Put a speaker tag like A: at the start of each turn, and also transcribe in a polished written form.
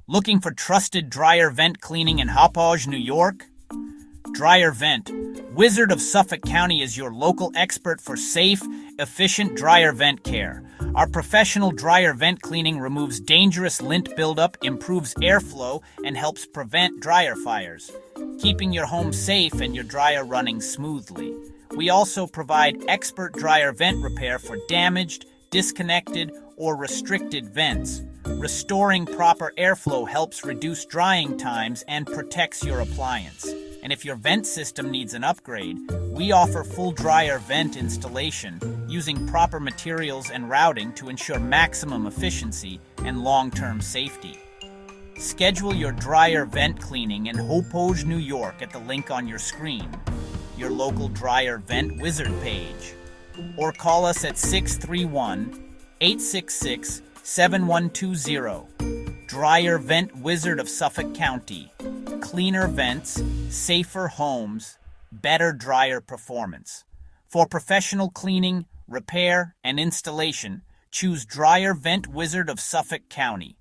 A: Looking for trusted Dryervent cleaning in Hauppauge, New York? Dryervent, Wizard of Suffolk County, is your local expert for safe, efficient dryer vent care. Our professional dryer vent cleaning removes dangerous lint buildup, improves airflow, and helps prevent dryer fires, keeping your home safe and your dryer running smoothly. We also provide expert dryer vent repair for damaged, disconnected, or restricted vents. Restoring proper airflow helps reduce drying times and protects your appliance. And if your vent system needs an upgrade, we offer full dryer vent installation using proper materials and routing to ensure maximum efficiency and long-term safety. Schedule your dryer vent cleaning in Hauppauge, New York at the link on your screen, your local dryer vent wizard page, or call us at 631-866-7120. Dryervent, Wizard of Suffolk County. Cleaner vents, safer homes, better dryer performance. For professional cleaning, repair, and installation, choose Dryervent, Wizard of Suffolk County.